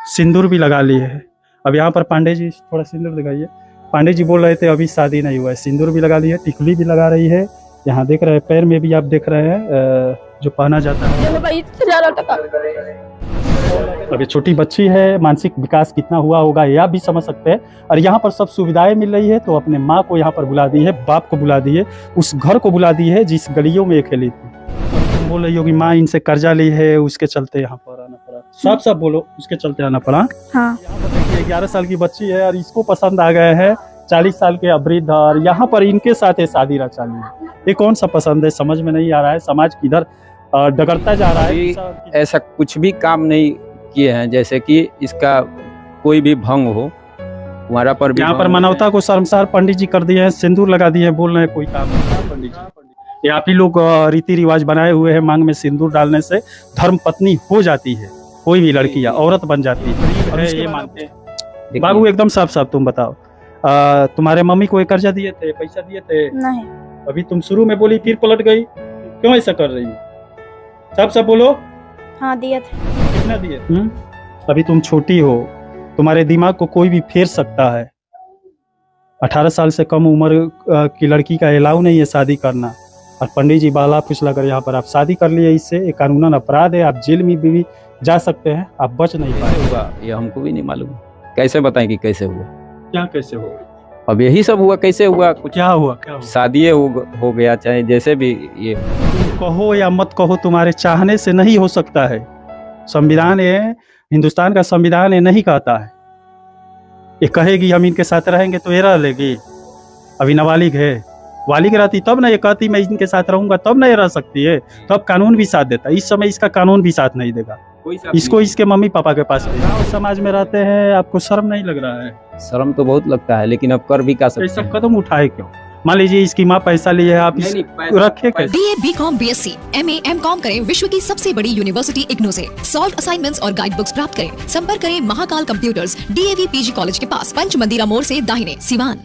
सिंदूर भी लगा लिए है। अब यहाँ पर पांडे जी थोड़ा सिंदूर दिखाइए। पांडे जी बोल रहे थे अभी शादी नहीं हुआ है, सिंदूर भी लगा ली है, टिकली भी लगा रही है। यहाँ देख रहे हैं पैर में भी आप देख रहे हैं जो पहना जाता है। अभी छोटी बच्ची है, मानसिक विकास कितना हुआ होगा ये आप भी समझ सकते हैं। और यहाँ पर सब सुविधाएं मिल रही है तो अपने माँ को यहाँ पर बुला दी है, बाप को बुला दी है, उस घर को बुला दी है जिस गलियों में ये खेली थी। बोल रही होगी माँ इनसे कर्जा ली है, उसके चलते यहाँ पर आना पड़ा। साफ साफ बोलो, उसके चलते आना पड़ा। हाँ। 11 साल की बच्ची है और इसको पसंद आ गए हैं 40 साल के वृद्ध, और यहाँ पर इनके साथ ये शादी रचा ली है। ये कौन सा पसंद है, समझ में नहीं आ रहा है। समाज किधर डगरता जा रहा है। ऐसा कुछ भी काम नहीं किए हैं जैसे कि इसका कोई भी भंग हो हमारा पर भी। यहाँ पर मानवता को शर्मसार पंडित जी कर दिए हैं, सिंदूर लगा दिए हैं, बोल रहे हैं कोई काम नहीं। पंडित जी, ये आप ही लोग रीति रिवाज बनाए हुए हैं, मांग में सिंदूर डालने से धर्म पत्नी हो जाती है, कोई भी लड़की या औरत बन जाती है, ये मानते हैं। बाबू एकदम साफ साफ तुम बताओ, तुम्हारे मम्मी को कर्जा दिए थे, पैसा दिए थे? नहीं। अभी तुम शुरू में बोली फिर पलट गई, क्यों ऐसा कर रही हो? साफ साफ बोलो। हाँ दिए थे। कितना दिए? अभी तुम छोटी हो, तुम्हारे दिमाग को कोई भी फेर सकता है। 18 साल से कम उम्र की लड़की का अलाउ नहीं है शादी करना, और पंडित जी बाला फुसला कर यहाँ पर आप शादी कर लिए, इससे एक कानूनन अपराध है, आप जेल में भी जा सकते हैं, आप बच नहीं पाए। ये हमको भी नहीं मालूम, कैसे बताएं कि कैसे हुआ, क्या कैसे हुआ? अब यही सब हुआ, कैसे हुआ, कुछ क्या हुआ? क्या हुआ? शादी हो गया, चाहे जैसे भी। ये कहो या मत कहो, तुम्हारे चाहने से नहीं हो सकता है। संविधान ये, हिंदुस्तान का संविधान ये नहीं कहता है। ये कहेगी हम इनके साथ रहेंगे तो ये रह लेगी। अभी नाबालिग है, वालिग रहती तब ना ये कहती मैं इनके साथ रहूंगा, तब ना ये रह सकती है, तब कानून भी साथ देता। इस समय इसका कानून भी साथ नहीं देगा, इसको इसके मम्मी पापा के पास समाज में रहते हैं। आपको शर्म नहीं लग रहा है? शर्म तो बहुत लगता है, लेकिन अब कर भी क्या सकते हैं। सब कदम उठाए क्यों? मान लीजिए इसकी माँ पैसा लिए है, आप रखे कैसे? BA, BCom, BSc, MA, MCom करें विश्व की सबसे बड़ी यूनिवर्सिटी इग्नू से। सॉल्व असाइनमेंट्स और गाइड बुक्स प्राप्त करें। संपर्क करें Mahakal computers, DAV PG college के पास, पंच मंदिरा मोड़ से दाहिने, सिवान।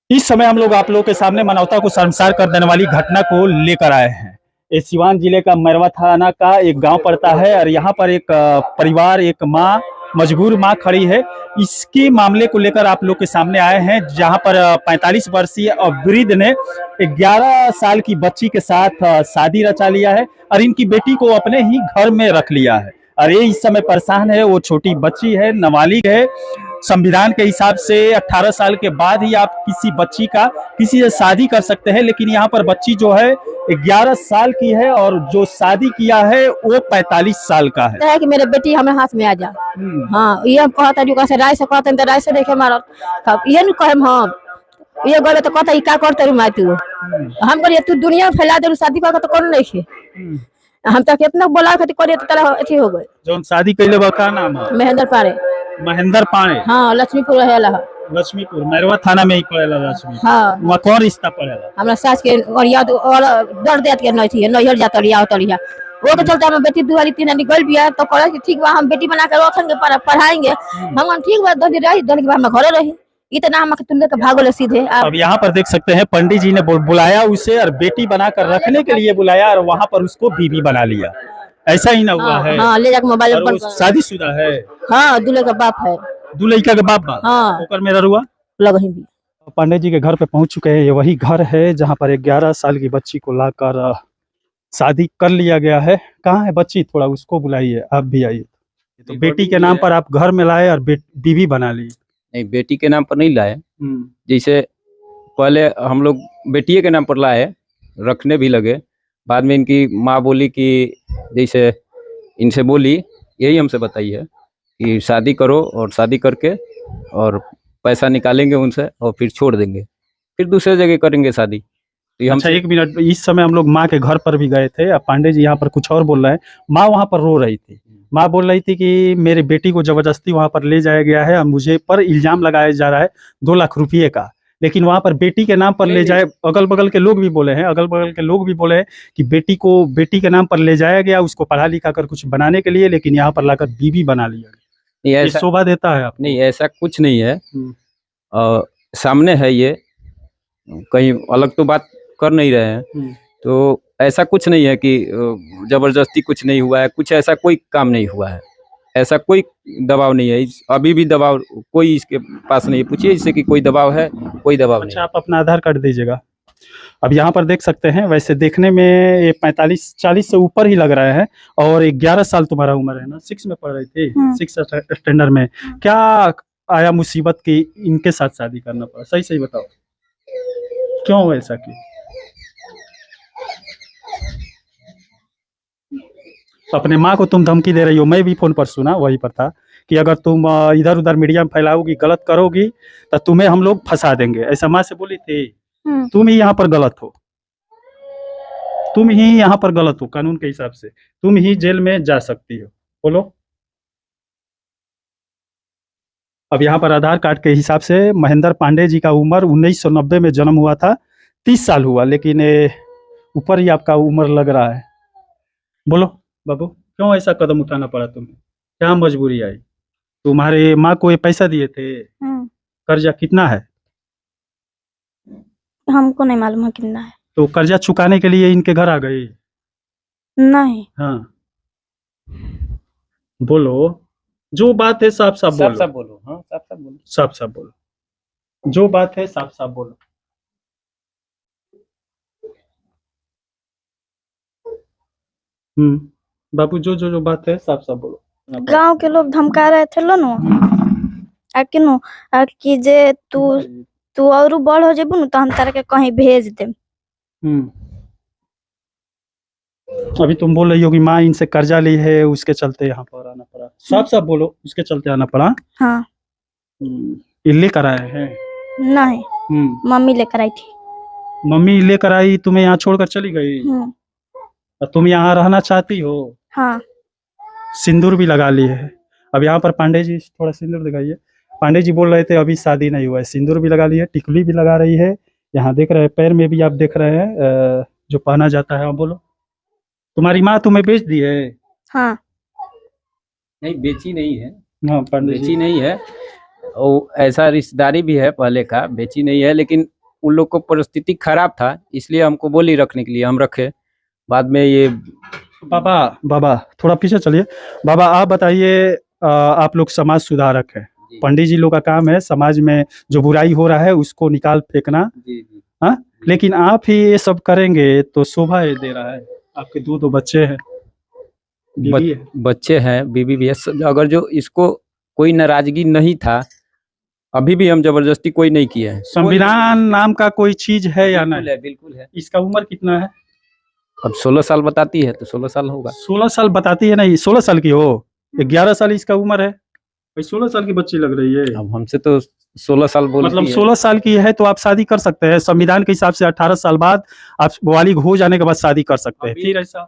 इस समय हम लोग आप लोगों के सामने मानवता को शर्मसार कर देने वाली घटना को लेकर आए हैं। ये सिवान जिले का मैरवा थाना का एक गांव पड़ता है, और यहाँ पर एक परिवार, एक माँ, मजबूर माँ खड़ी है। इसके मामले को लेकर आप लोग के सामने आए हैं, जहां पर 45 वर्षीय वृद्ध ने 11 साल की बच्ची के साथ शादी रचा लिया है, और इनकी बेटी को अपने ही घर में रख लिया है। और ये इस समय परेशान है, वो छोटी बच्ची है, नाबालिग है। संविधान के हिसाब से 18 साल के बाद ही आप किसी बच्ची का किसी से शादी कर सकते हैं, लेकिन यहाँ पर बच्ची जो है 11 साल की है, और जो शादी किया है वो 45 साल का है। कि मेरे बेटी हमारे हाथ में आ जा। हाँ, ये हम कहता जो कैसे राय से कहते तो राय से देखे मारत, तब ये न कहे हम ये गले तो कहता क्या करते रू माई तू, हम करिए तू दुनिया में फैला दे, शादी कर तो कौन नहीं खे। हम तो कितना बोला खातिर करिए तो तेरा अथी हो गए। जो शादी कैले बा का नाम है? महेंद्र पारे। महेंद्र पारे? हाँ, लक्ष्मीपुर रहेला। लक्ष्मीपुर मैरवा थाना में ही पड़ेला। लक्ष्मी? हाँ। वहाँ कौन रिश्ता पड़ेला? हमरा सास के और याद और डर देत के नहीं थी, नैहर जात लिया उतरिया वो के चलते हम बेटी दुआरी तीन निकल बिया, तो कहला कि ठीक बा हम बेटी बना के रखन के पढ़ाएंगे। हम ठीक बा, 10 दिन रही, 10 दिन के बाद हम घरे रही, इतना हम के तुल्ले के भागो ले सीधे। अब यहाँ पर देख सकते हैं पंडित जी ने बुलाया उसे, और बेटी बनाकर रखने के लिए बुलाया, और वहाँ पर उसको बीवी बना लिया। ऐसा ही ना हुआ है? हाँ, ले जाके मोबाइल शादीशुदा है? हाँ, दूल्हे का बाप है। दूल्हे का बाप? हाँ। ओकर मेरा रुआ लगही भी। पंडित जी के घर पे पहुंच चुके हैं। ये वही घर है जहाँ पर 11 साल की बच्ची को लाकर शादी कर लिया गया है। कहाँ है बच्ची? थोड़ा उसको बुलाइए, आप भी आइए। तो बेटी के नाम पर आप घर में लाए और बीवी बना ली? नहीं, बेटी के नाम पर नहीं लाए। जैसे पहले हम लोग बेटिए के नाम पर लाए, रखने भी लगे। बाद में इनकी माँ बोली कि जैसे इनसे बोली, यही हमसे बताई है कि शादी करो, और शादी करके और पैसा निकालेंगे उनसे और फिर छोड़ देंगे, फिर दूसरे जगह करेंगे शादी। तो अच्छा, एक मिनट, इस समय हम लोग माँ के घर पर भी गए थे। अब पांडे जी यहाँ पर कुछ और बोल रहे हैं। माँ वहाँ पर रो रही थी। माँ बोल रही थी कि मेरी बेटी को जबरदस्ती वहाँ पर ले जाया गया है, मुझे पर इल्जाम लगाया जा रहा है 2 लाख रुपये का, लेकिन वहाँ पर बेटी के नाम पर ले जाए। अगल बगल के लोग भी बोले हैं कि बेटी को बेटी के नाम पर ले जाया गया, उसको पढ़ा लिखा कर कुछ बनाने के लिए, लेकिन यहाँ पर लाकर बीवी बना लिया गया। ये शोभा देता है? नहीं, ऐसा कुछ नहीं है। सामने है, ये कहीं अलग तो बात कर नहीं रहे हैं। तो ऐसा कुछ नहीं है कि जबरदस्ती कुछ नहीं हुआ है, कुछ ऐसा कोई काम नहीं हुआ है। ऐसा कोई दबाव नहीं है। अभी भी दबाव कोई इसके पास नहीं है। पूछिए इससे कि कोई दबाव है, कोई दबाव नहीं अच्छा, आप अपना आधार कार्ड दीजिएगा। अब यहाँ पर देख सकते हैं, वैसे देखने में ये 45-40 से ऊपर ही लग रहे हैं, और 11 साल तुम्हारा उम्र है ना, 6 में पढ़ रही थी, 6 स्टैंडर्ड में। क्या आया मुसीबत की इनके साथ शादी करना पड़ा? सही सही बताओ, क्यों ऐसा की? अपने माँ को तुम धमकी दे रही हो, मैं भी फोन पर सुना, वही पर था कि अगर तुम इधर उधर मीडिया में फैलाओगी, गलत करोगी, तो तुम्हें हम लोग फंसा देंगे, ऐसा माँ से बोली थी। तुम ही यहाँ पर गलत हो, तुम ही यहाँ पर गलत हो, कानून के हिसाब से तुम ही जेल में जा सकती हो। बोलो। अब यहाँ पर आधार कार्ड के हिसाब से महेंद्र पांडे जी का उम्र 1990 में जन्म हुआ था, 30 साल हुआ, लेकिन ऊपर ही आपका उम्र लग रहा है। बोलो बाबू, क्यों ऐसा कदम उठाना पड़ा तुम्हें? क्या मजबूरी आई? तुम्हारे माँ को ये पैसा दिए थे? कर्जा कितना है? हमको नहीं मालूम है कितना है। तो कर्जा चुकाने के लिए इनके घर आ गई? नहीं। हाँ, बोलो, जो बात है साफ साफ बोलो। साफ बोलो। हाँ, साफ बोलो। साफ साफ बोलो, जो बात है साफ साफ बोलो। बाबू, जो बात है साफ साफ बोलो। गांव के लोग धमका रहे थे लो नो किनो कि जे तू और बड़ हो जेबू न तो हम तारा के कहीं भेज दे। अभी तुम बोल रही हो कि माँ इनसे कर्जा ली है, उसके चलते यहाँ पर आना पड़ा। साफ साफ बोलो, उसके चलते आना पड़ा? हाँ। ये लेकर आए हैं? नहीं, मम्मी लेकर आई थी। मम्मी लेकर आई, तुम्हें यहाँ छोड़कर चली गई? और तुम यहाँ रहना चाहती हो? हाँ। सिंदूर भी लगा ली है। अब यहाँ पर पांडे जी थोड़ा सिंदूर दिखाइए। पांडे जी बोल रहे थे अभी शादी नहीं हुआ है, सिंदूर भी लगा ली है, टिकली भी लगा रही है। यहाँ देख रहे हैं पैर में भी आप देख रहे हैं जो पहना जाता है। बोलो, तुम्हारी माँ तुम्हें बेच दी है? हाँ। नहीं, बेची नहीं है। हाँ, पांडे बेची जी नहीं है, और ऐसा रिश्तेदारी भी है पहले का, बेची नहीं है, लेकिन उन लोग को परिस्थिति खराब था, इसलिए हमको बोली रखने के लिए, हम रखे। बाद में ये बाबा थोड़ा पीछे चलिए। बाबा आप बताइए, आप लोग समाज सुधारक हैं, पंडित जी लोग का काम है समाज में जो बुराई हो रहा है उसको निकाल फेंकना। हाँ, लेकिन आप ही ये सब करेंगे तो शोभा ये दे रहा है। आपके दो बच्चे हैं, बीवी है। बच्चे हैं, बीवी भी है। अगर जो इसको कोई नाराजगी नहीं था, अभी भी हम जबरदस्ती कोई नहीं किया है। संविधान नाम का कोई चीज है या नहीं? बिल्कुल है। इसका उम्र कितना है? अब 16 साल बताती है तो 16 साल होगा। 16 साल बताती है? नहीं, 16 साल की हो, 11 साल इसका उम्र है भाई, 16 साल की बच्ची लग रही है। अब हमसे तो 16 साल बोलती मतलब है। 16 साल की है तो आप शादी कर सकते हैं। संविधान के हिसाब से 18 साल बाद आप बालिग हो जाने के बाद शादी कर सकते हैं। फिर ऐसा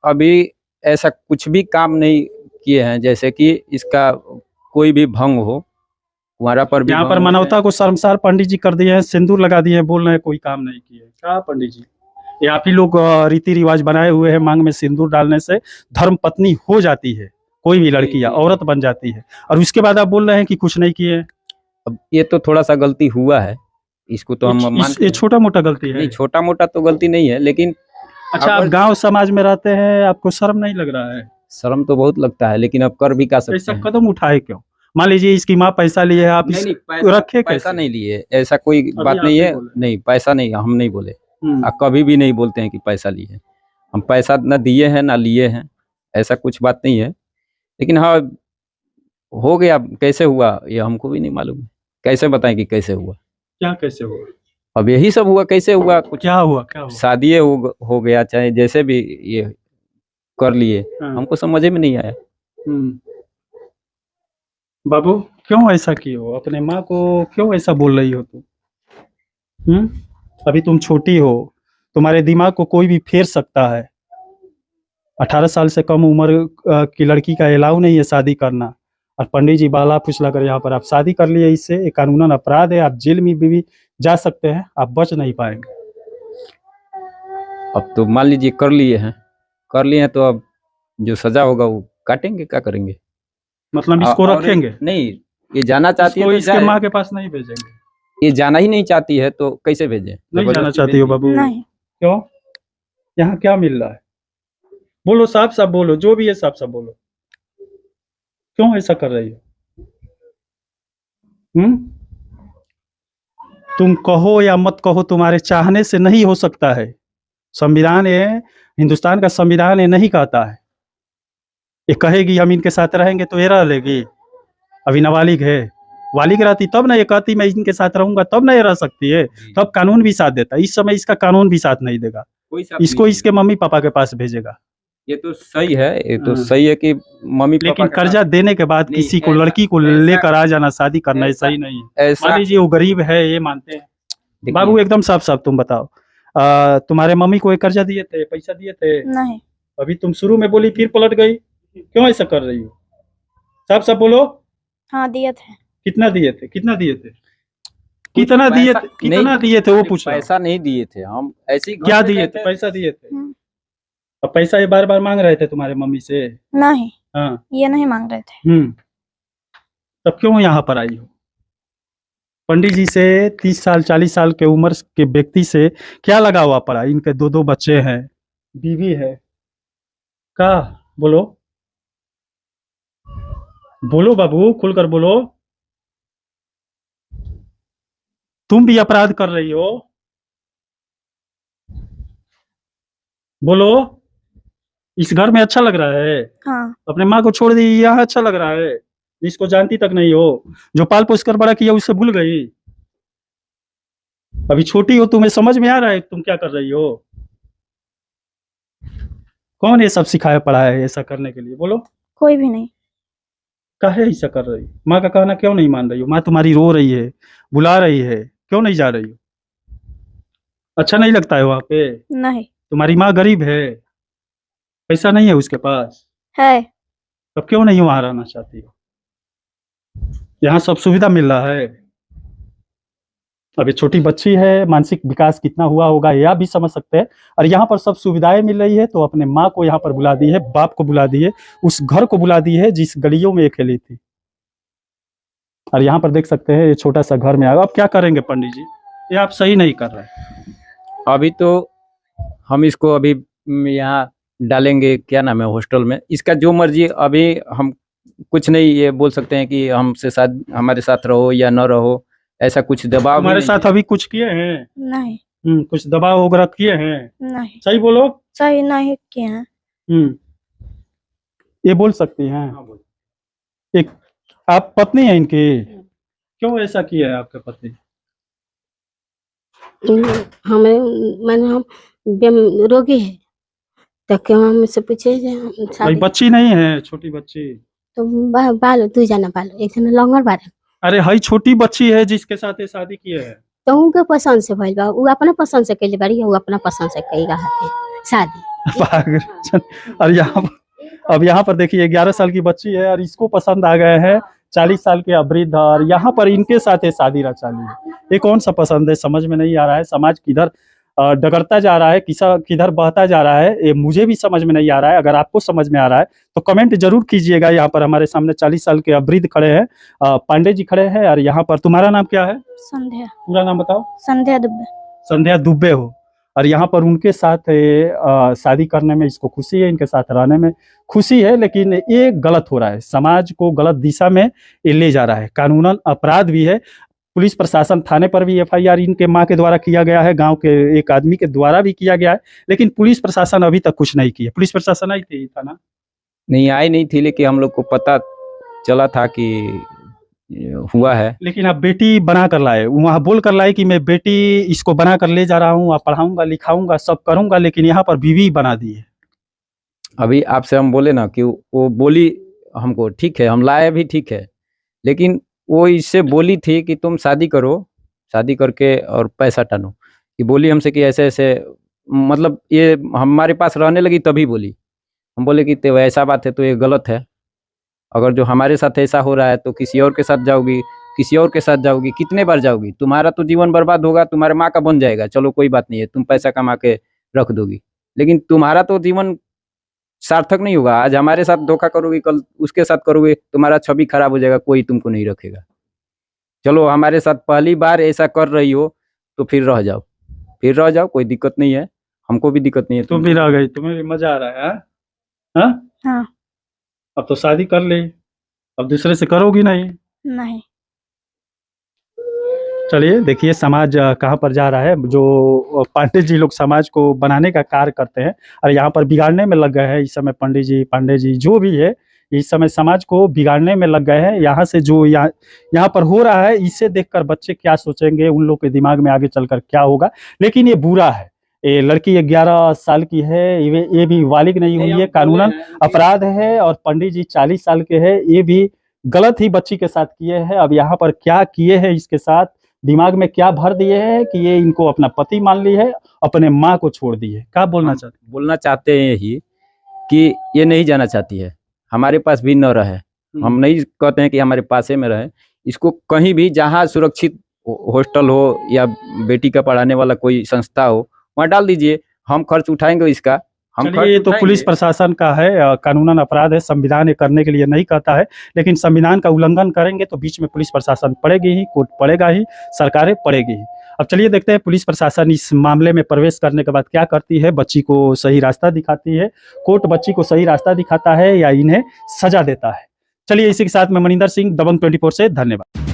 अभी ऐसा कुछ भी काम नहीं किए हैं, जैसे कि इसका कोई भी भंग हो, कुंवारा पर भी। यहाँ पर मानवता को शर्मसार पंडित जी कर दिए हैं, सिंदूर लगा दिए हैं, बोल रहे हैं कोई काम नहीं किए। क्या पंडित जी, ये आप ही लोग रीति रिवाज बनाए हुए हैं, मांग में सिंदूर डालने से धर्म पत्नी हो जाती है कोई भी लड़की या औरत बन जाती है, और उसके बाद आप बोल रहे हैं कि कुछ नहीं किए। अब ये तो थोड़ा सा गलती हुआ है, इसको तो हम मानते हैं। ये छोटा मोटा गलती है? नहीं, छोटा मोटा तो गलती नहीं है, लेकिन अच्छा, आप गांव समाज में रहते हैं, आपको शर्म नहीं लग रहा है? शर्म तो बहुत लगता है, लेकिन अब कर भी क्या सकते ऐसा हैं। कदम उठाए क्यों? मान लीजिए इसकी माँ पैसा लिए है, आप नहीं, रखे पैसा नहीं लिए, ऐसा कोई बात नहीं है। नहीं, पैसा नहीं, हम नहीं बोले, कभी भी नहीं बोलते हैं कि पैसा लिए। हम पैसा ना दिए हैं ना लिए हैं, ऐसा कुछ बात नहीं है। लेकिन हाँ, हो गया, कैसे हुआ ये हमको भी नहीं मालूम। कैसे बताएं कि कैसे हुआ? क्या कैसे हुआ? अब यही सब हुआ, कैसे हुआ? कुछ क्या हुआ? शादी हो गया, चाहे जैसे भी ये कर लिए, हमको समझ में नहीं आया। बाबू, क्यों ऐसा किए हो? अपने माँ को क्यों ऐसा बोल रही हो तुम? अभी तुम छोटी हो, तुम्हारे दिमाग को कोई भी फेर सकता है। 18 साल से कम उम्र की लड़की का अलाउ नहीं है शादी करना, और पंडित जी बाला फुसला कर यहाँ पर आप शादी कर लिए, इससे एक कानूनन अपराध है। आप जेल में भी जा सकते हैं, आप बच नहीं पाएंगे। अब तो मान लीजिए कर लिए हैं तो अब जो सजा होगा वो काटेंगे, क्या करेंगे? मतलब इसको रखेंगे नहीं? ये जाना चाहती है तो इसके माँ के पास नहीं भेजेंगे? ये जाना ही नहीं चाहती है तो कैसे भेजें? नहीं जाना चाहती हो बाबू? नहीं। क्यों? यहाँ क्या मिल रहा है? बोलो, साफ साफ बोलो, जो भी है साफ साफ बोलो। क्यों ऐसा कर रही हो? तुम कहो या मत कहो, तुम्हारे चाहने से नहीं हो सकता है। संविधान ये, हिंदुस्तान का संविधान ये नहीं कहता है। ये कहेगी हम इनके साथ रहेंगे तो ये रह लेगी। अभी नाबालिग है, बालिग रहती तब ना ये कहती मैं इनके साथ रहूंगा, तब ना ये रह सकती है। तब कानून भी साथ देता। इस समय इसका कानून भी साथ नहीं देगा, कोई साथ इसको नहीं इसके मम्मी पापा के पास भेजेगा। ये तो सही है, ये तो हाँ। सही है कि मम्मी पापा लेकिन के कर्जा देने के बाद नहीं, किसी को, ऐसा- लड़की को ऐसा- लेकर आ जाना, शादी करना, ये ऐसा- सही नहीं है। ऐसा मान लीजिए वो गरीब है, ये मानते हैं। देखिए, बाबू एकदम साफ साफ तुम बताओ, तुम्हारे मम्मी को एक कर्जा दिए थे, पैसा दिए थे? नहीं। अभी तुम शुरू में बोली फिर पलट गई, क्यों ऐसा कर रही हो? साफ साफ बोलो। हाँ दिए थे। कितना दिए थे? कितना दिए थे? कुछ कितना दिए पैसा थे? कितना नहीं, दिए थे वो पूछ रहा हूं। पैसा नहीं दिए थे हम, ऐसे ही घर क्या पे दिए गए थे? पैसा दिए थे? हम्म। अब पैसा ये बार बार मांग रहे थे तुम्हारे मम्मी से? नहीं, हाँ। ये नहीं मांग रहे थे। तब क्यों यहाँ पर आई हो? पंडित जी से 30 साल 40 साल के उम्र के व्यक्ति से क्या लगा हुआ पड़ा? इनके दो दो बच्चे हैं, बीवी है। का बोलो, बोलो बाबू, खुलकर बोलो। तुम भी अपराध कर रही हो, बोलो। इस घर में अच्छा लग रहा है? हाँ। अपने माँ को छोड़ दी, यहाँ अच्छा लग रहा है? जिसको जानती तक नहीं हो, जो पाल पोस कर बड़ा किया उसे भूल गई? अभी छोटी हो, तुम्हें समझ में आ रहा है तुम क्या कर रही हो? कौन ये सब सिखाया पड़ा है ऐसा करने के लिए? बोलो। कोई भी नहीं। काहे ऐसा कर रही हो? माँ का कहना क्यों नहीं मान रही हो? माँ तुम्हारी रो रही है, बुला रही है, क्यों नहीं जा रही हो? अच्छा नहीं लगता है वहां पे? नहीं तुम्हारी माँ गरीब है, पैसा नहीं है उसके पास, है। तब क्यों नहीं वहां रहना चाहती हो? यहाँ सब सुविधा मिल रहा है। अभी छोटी बच्ची है, मानसिक विकास कितना हुआ होगा ये आप भी समझ सकते हैं। और यहाँ पर सब सुविधाएं मिल रही है, तो अपने माँ को यहाँ पर बुला दी है, बाप को बुला दी है, उस घर को बुला दी है जिस गलियों में ये खेली थी। और यहाँ पर देख सकते हैं ये छोटा सा घर में आया। अब क्या करेंगे पंडित जी? ये आप सही नहीं कर रहे। अभी तो हम इसको अभी यहाँ डालेंगे, क्या नाम है, हॉस्टल में। इसका जो मर्जी, अभी हम कुछ नहीं ये बोल सकते हैं कि हमसे साथ, हमारे साथ रहो या न रहो, ऐसा कुछ दबाव भी तुम्हारे नहीं साथ अभी कुछ किए हैं? नहीं। कुछ दबाव वगैरह किए हैं? नहीं, सही बोलो। सही नहीं किए हैं। ये बोल सकती हैं? एक आप पत्नी है इनकी, क्यों ऐसा किया है आपके पति? हमें मैंने हम रोगी है तो क्यों हमसे पूछे जे हम भाई शादी बच्ची नहीं है, छोटी बच्ची? तो बालो दू जना बालो, एक जना लंगर बारे अरे हई छोटी बच्ची है जिसके साथ ये शादी किए है। तो उनके पसंद से भइल बा, उ अपना पसंद से कइले बाड़ी, उ अपना पसंद से कई रहा थे शादी। पागल। और यहाँ अब यहाँ पर देखिए 11 साल की बच्ची है और इसको पसंद आ गए हैं 40 साल के वृद्ध, और यहाँ पर इनके साथ ये शादी रचा ली है। ये कौन सा पसंद है? समझ में नहीं आ रहा है। समाज किधर डगरता जा रहा है, किधर बहता जा रहा है, ये मुझे भी समझ में नहीं आ रहा है। अगर आपको समझ में आ रहा है तो कमेंट जरूर कीजिएगा। यहाँ पर हमारे सामने 40 साल के वृद्ध खड़े हैं, पांडे जी खड़े हैं। और यहाँ पर तुम्हारा नाम क्या है? संध्या। पूरा नाम बताओ। संध्या दुबे। संध्या दुबे हो। और यहाँ पर उनके साथ शादी करने में इसको खुशी है, इनके साथ रहने में खुशी है, लेकिन ये गलत हो रहा है, समाज को गलत दिशा में ये ले जा रहा है। कानूनन अपराध भी है। पुलिस प्रशासन, थाने पर भी एफआईआर इनके माँ के द्वारा किया गया है, गांव के एक आदमी के द्वारा भी किया गया है, लेकिन पुलिस प्रशासन अभी तक कुछ नहीं किया। पुलिस प्रशासन आई थी थाना? नहीं आई नहीं थी, लेकिन हम लोग को पता चला था कि हुआ है। लेकिन आप बेटी बना कर लाए, वहाँ बोल कर लाए कि मैं बेटी इसको बना कर ले जा रहा हूँ, पढ़ाऊंगा लिखाऊंगा सब करूंगा, लेकिन यहाँ पर बीवी बना दी है। अभी आपसे हम बोले ना कि वो बोली हमको, ठीक है हम लाए भी, ठीक है, लेकिन वो इससे बोली थी कि तुम शादी करो, शादी करके और पैसा टानो। ये बोली हमसे कि ऐसे ऐसे, मतलब ये हमारे पास रहने लगी तभी बोली। हम बोले कि तो ऐसा बात है तो ये गलत है। अगर जो हमारे साथ ऐसा हो रहा है तो किसी और के साथ जाओगी, किसी और के साथ जाओगी, कितने बार जाओगी? तुम्हारा तो जीवन बर्बाद होगा, तुम्हारे माँ का बन जाएगा, चलो कोई बात नहीं है, तुम पैसा कमा के रख दोगी, लेकिन तुम्हारा तो जीवन सार्थक नहीं होगा। आज हमारे साथ धोखा करोगे, कल उसके साथ करोगे, तुम्हारा छवि खराब हो जाएगा, कोई तुमको नहीं रखेगा। चलो हमारे साथ पहली बार ऐसा कर रही हो तो फिर रह जाओ, फिर रह जाओ, कोई दिक्कत नहीं है, हमको भी दिक्कत नहीं है। तुम भी रह गई, तुम्हें भी मजा आ रहा है? हाँ? हाँ। अब तो शादी कर ली, अब दूसरे से करोगी नहीं? नहीं। चलिए देखिए समाज कहाँ पर जा रहा है। जो पांडे जी लोग समाज को बनाने का कार्य करते हैं और यहाँ पर बिगाड़ने में लग गए हैं इस समय। पंडित जी, पांडे जी जो भी है इस समय समाज को बिगाड़ने में लग गए हैं। यहाँ से जो यहाँ पर हो रहा है इसे देखकर बच्चे क्या सोचेंगे, उन लोग के दिमाग में आगे चलकर क्या होगा। लेकिन ये बुरा है। ये लड़की 11 साल की है, ये भी बालिग नहीं हुई है, कानूनन अपराध है। और पंडित जी 40 साल के हैं, ये भी गलत ही बच्ची के साथ किए हैं। अब यहाँ पर क्या किए हैं, इसके साथ दिमाग में क्या भर दिए हैं कि ये इनको अपना पति मान ली है, अपने माँ को छोड़ दी है। क्या बोलना चाहते हैं? बोलना चाहते हैं यही कि ये नहीं जाना चाहती है, हमारे पास भी न रहे। हम नहीं कहते हैं कि हमारे पास में रहे, इसको कहीं भी जहाँ सुरक्षित हॉस्टल हो या बेटी का पढ़ाने वाला कोई संस्था हो वहाँ डाल दीजिए, हम खर्च उठाएंगे इसका। चलिए ये तो पुलिस प्रशासन का है, कानूनन अपराध है। संविधान ये करने के लिए नहीं कहता है, लेकिन संविधान का उल्लंघन करेंगे तो बीच में पुलिस प्रशासन पड़ेगी ही, कोर्ट पड़ेगा ही, सरकारें पड़ेगी ही। अब चलिए देखते हैं पुलिस प्रशासन इस मामले में प्रवेश करने के बाद क्या करती है। बच्ची को सही रास्ता दिखाती है, कोर्ट बच्ची को सही रास्ता दिखाता है या इन्हें सजा देता है। चलिए इसी के साथ मैं मनिंदर सिंह, दबंग 24 से धन्यवाद।